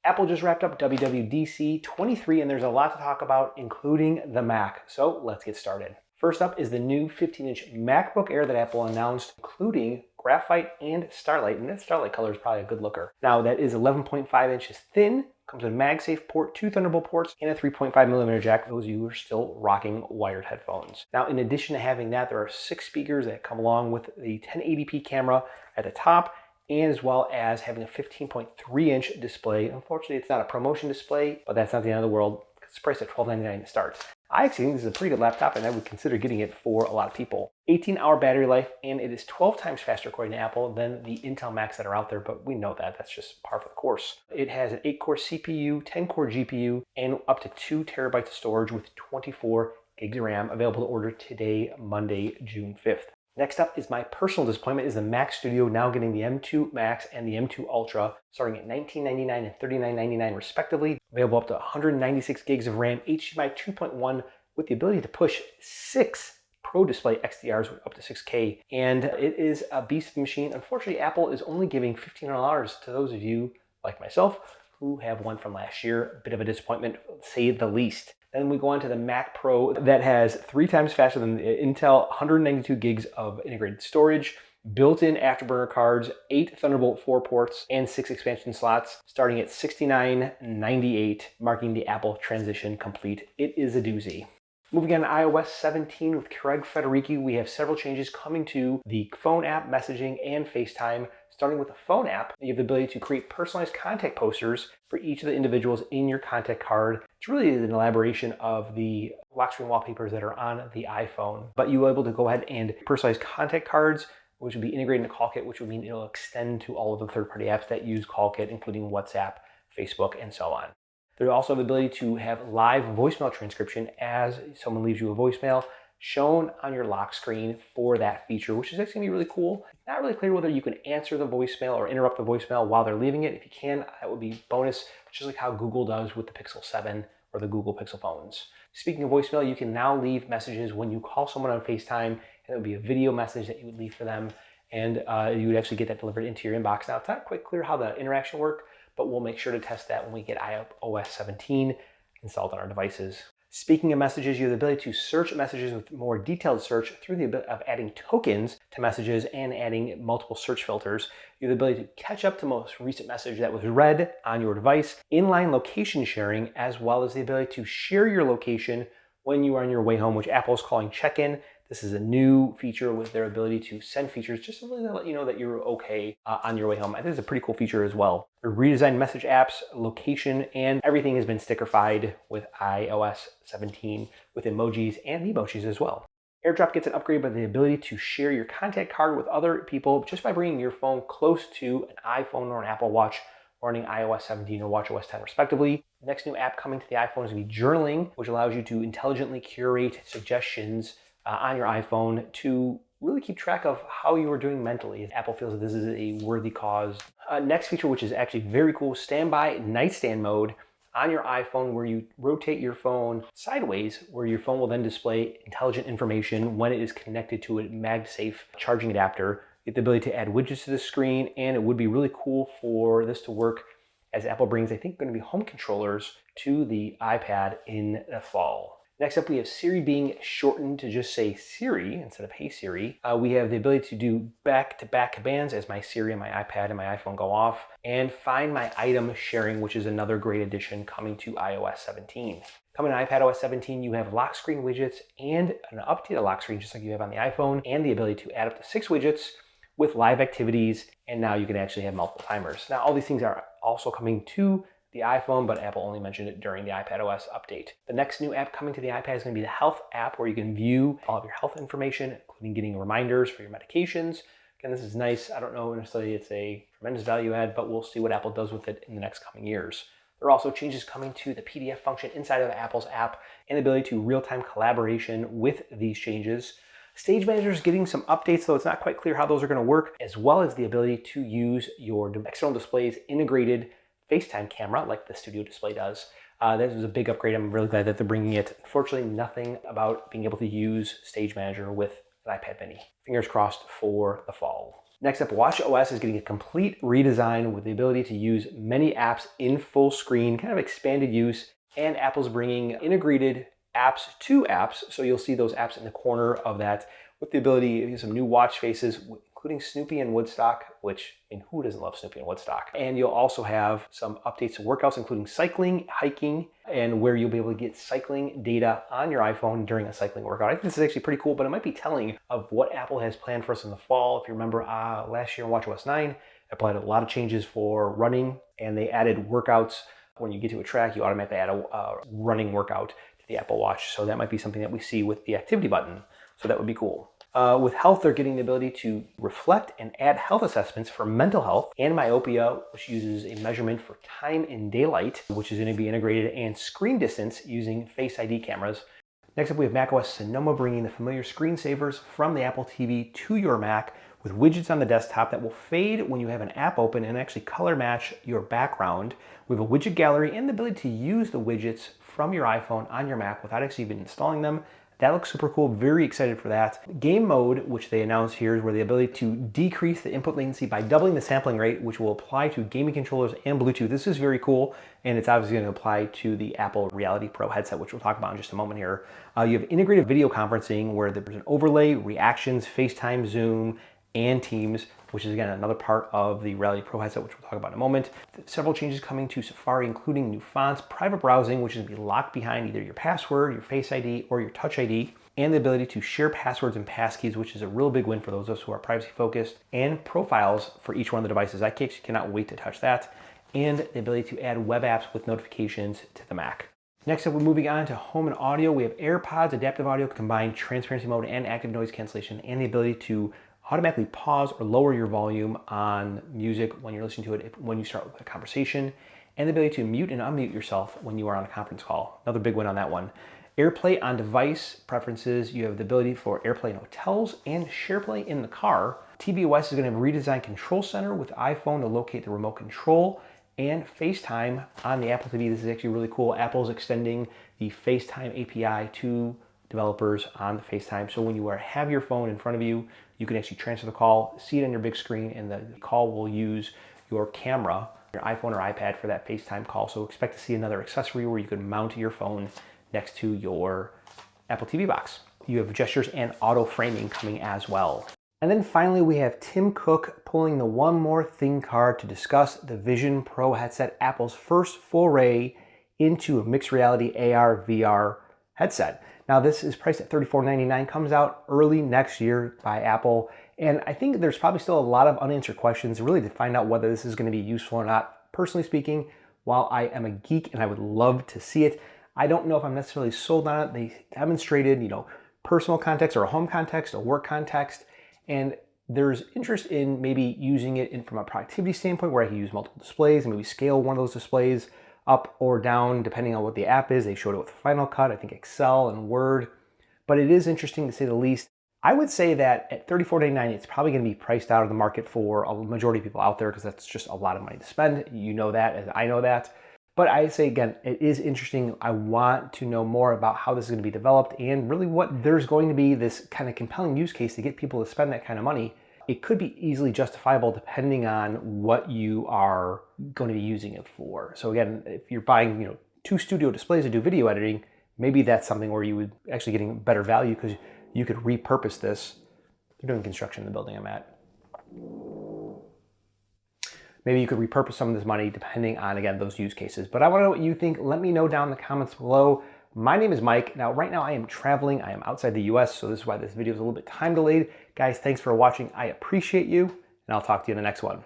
Apple just wrapped up WWDC23 and there's a lot to talk about, including the Mac. So let's get started. First up is the new 15-inch MacBook Air that Apple announced, including graphite and starlight, and that starlight color is probably a good looker. Now that is 11.5 inches thin, comes with a MagSafe port, 2 Thunderbolt ports, and a 3.5mm jack for those of you who are still rocking wired headphones. Now in addition to having that, there are 6 speakers that come along with the 1080p camera at the top, and as well as having a 15.3-inch display. Unfortunately, it's not a promotion display, but that's not the end of the world. It's priced at $1299 to start. I actually think this is a pretty good laptop, and I would consider getting it for a lot of people. 18-hour battery life, and it is 12 times faster, according to Apple, than the Intel Macs that are out there, but we know that. That's just par for the course. It has an 8-core CPU, 10-core GPU, and up to 2 terabytes of storage with 24 gigs of RAM, available to order today, Monday, June 5th. Next up is my personal disappointment is the Mac Studio now getting the M2 Max and the M2 Ultra starting at $1999 and $3999 respectively. Available up to 196 gigs of RAM, HDMI 2.1 with the ability to push 6 Pro Display XDRs with up to 6K. And it is a beast of a machine. Unfortunately, Apple is only giving $1,500 to those of you like myself who have one from last year. A bit of a disappointment, to say the least. Then we go on to the Mac Pro that has 3 times faster than the Intel, 192 gigs of integrated storage, built-in afterburner cards, 8 Thunderbolt 4 ports, and 6 expansion slots, starting at $69.98, marking the Apple transition complete. It is a doozy. Moving on to iOS 17 with Craig Federighi, we have several changes coming to the phone app, messaging, and FaceTime. Starting with the phone app, you have the ability to create personalized contact posters for each of the individuals in your contact card. It's really an elaboration of the lock screen wallpapers that are on the iPhone. But you are able to go ahead and personalize contact cards, which will be integrated into CallKit, which will mean it'll extend to all of the third-party apps that use CallKit, including WhatsApp, Facebook, and so on. They also have the ability to have live voicemail transcription as someone leaves you a voicemail shown on your lock screen for that feature, which is actually going to be really cool. Not really clear whether you can answer the voicemail or interrupt the voicemail while they're leaving it. If you can, that would be bonus, just like how Google does with the Pixel 7 or the Google Pixel phones. Speaking of voicemail, you can now leave messages when you call someone on FaceTime, and it would be a video message that you would leave for them, and you would actually get that delivered into your inbox. Now, it's not quite clear how the interaction works, but we'll make sure to test that when we get iOS 17 installed on our devices. Speaking of messages, you have the ability to search messages with more detailed search through the ability of adding tokens to messages and adding multiple search filters. You have the ability to catch up to most recent message that was read on your device, inline location sharing, as well as the ability to share your location when you are on your way home, which Apple is calling check-in. This is a new feature with their ability to send features just to really let you know that you're okay on your way home. I think it's a pretty cool feature as well. The redesigned message apps, location, and everything has been stickerified with iOS 17 with emojis and emojis as well. AirDrop gets an upgrade by the ability to share your contact card with other people just by bringing your phone close to an iPhone or an Apple Watch running iOS 17 or WatchOS 10 respectively. The next new app coming to the iPhone is going to be journaling, which allows you to intelligently curate suggestions on your iPhone to really keep track of how you are doing mentally. Apple feels that this is a worthy cause. Next feature, which is actually very cool, standby nightstand mode on your iPhone, where you rotate your phone sideways, where your phone will then display intelligent information when it is connected to a MagSafe charging adapter. You get the ability to add widgets to the screen, and it would be really cool for this to work as Apple brings, I think, going to be home controllers to the iPad in the fall. Next up, we have Siri being shortened to just say Siri instead of Hey Siri. We have the ability to do back-to-back commands as my Siri and my iPad and my iPhone go off, and Find My Item sharing, which is another great addition coming to iOS 17. Coming to iPadOS 17, you have lock screen widgets and an updated lock screen just like you have on the iPhone, and the ability to add up to 6 widgets with live activities, and now you can actually have multiple timers. Now, all these things are also coming to the iPhone, but Apple only mentioned it during the iPadOS update. The next new app coming to the iPad is going to be the Health app, where you can view all of your health information, including getting reminders for your medications. Again, this is nice. I don't know necessarily it's a tremendous value add, but we'll see what Apple does with it in the next coming years. There are also changes coming to the PDF function inside of Apple's app and the ability to real-time collaboration with these changes. Stage Manager is getting some updates, though it's not quite clear how those are going to work, as well as the ability to use your external display's integrated FaceTime camera like the Studio Display does. This is a big upgrade. I'm really glad that they're bringing it. Unfortunately, nothing about being able to use Stage Manager with an iPad mini. Fingers crossed for the fall. Next up, WatchOS is getting a complete redesign with the ability to use many apps in full screen, kind of expanded use, and Apple's bringing integrated apps to apps. So you'll see those apps in the corner of that with the ability to use some new watch faces, including Snoopy and Woodstock, which, I mean, who doesn't love Snoopy and Woodstock? And you'll also have some updates to workouts, including cycling, hiking, and where you'll be able to get cycling data on your iPhone during a cycling workout. I think this is actually pretty cool, but it might be telling of what Apple has planned for us in the fall. If you remember last year in WatchOS 9, Apple had a lot of changes for running, and they added workouts. When you get to a track, you automatically add a running workout to the Apple Watch. So that might be something that we see with the activity button. So that would be cool. With health, they're getting the ability to reflect and add health assessments for mental health and myopia, which uses a measurement for time in daylight, which is going to be integrated, and screen distance using Face ID cameras. Next up, we have macOS Sonoma bringing the familiar screensavers from the Apple TV to your Mac with widgets on the desktop that will fade when you have an app open and actually color match your background. We have a widget gallery and the ability to use the widgets from your iPhone on your Mac without actually even installing them. That looks super cool. Very excited for that. Game mode, which they announced here, is where the ability to decrease the input latency by doubling the sampling rate, which will apply to gaming controllers and Bluetooth. This is very cool, and it's obviously going to apply to the Apple Reality Pro headset, which we'll talk about in just a moment here. You have integrated video conferencing, where there's an overlay, reactions, FaceTime, Zoom, and Teams, which is again another part of the Reality Pro headset, which we'll talk about in a moment. Several changes coming to Safari, including new fonts, private browsing, which is going to be locked behind either your password, your Face ID, or your Touch ID, and the ability to share passwords and passkeys, which is a real big win for those of us who are privacy focused, and profiles for each one of the devices. I cannot wait to touch that, and the ability to add web apps with notifications to the Mac. Next up, we're moving on to home and audio. We have AirPods, adaptive audio, combined transparency mode and active noise cancellation, and the ability to automatically pause or lower your volume on music when you're listening to it when you start with a conversation, and the ability to mute and unmute yourself when you are on a conference call. Another big one on that one. AirPlay on device preferences. You have the ability for AirPlay in hotels and SharePlay in the car. tvOS is going to have a redesigned control center with iPhone to locate the remote control, and FaceTime on the Apple TV. This is actually really cool. Apple's extending the FaceTime API to developers on the FaceTime. So when you have your phone in front of you, you can actually transfer the call, see it on your big screen, and the call will use your camera, your iPhone or iPad for that FaceTime call. So expect to see another accessory where you can mount your phone next to your Apple TV box. You have gestures and auto framing coming as well. And then finally, we have Tim Cook pulling the One More Thing card to discuss the Vision Pro headset, Apple's first foray into a mixed reality AR VR headset. Now, this is priced at $34.99, comes out early next year by Apple. And I think there's probably still a lot of unanswered questions really to find out whether this is going to be useful or not. Personally speaking, while I am a geek and I would love to see it, I don't know if I'm necessarily sold on it. They demonstrated, personal context or a home context, a work context, and there's interest in maybe using it from a productivity standpoint where I can use multiple displays and maybe scale one of those displays up or down depending on what the app is. They showed it with Final Cut, I think Excel and Word, but it is interesting to say the least. I would say that at $34.99, it's probably going to be priced out of the market for a majority of people out there because that's just a lot of money to spend. You know that, as I know that. But I say again, it is interesting. I want to know more about how this is going to be developed and really what there's going to be this kind of compelling use case to get people to spend that kind of money. It could be easily justifiable depending on what you are going to be using it for. So again, if you're buying, 2 studio displays to do video editing, maybe that's something where you would actually getting better value because you could repurpose this. They're doing construction in the building I'm at. Maybe you could repurpose some of this money depending on, again, those use cases. But I want to know what you think. Let me know down in the comments below. My name is Mike. Now, right now I am traveling. I am outside the US, so this is why this video is a little bit time delayed. Guys, thanks for watching. I appreciate you, and I'll talk to you in the next one.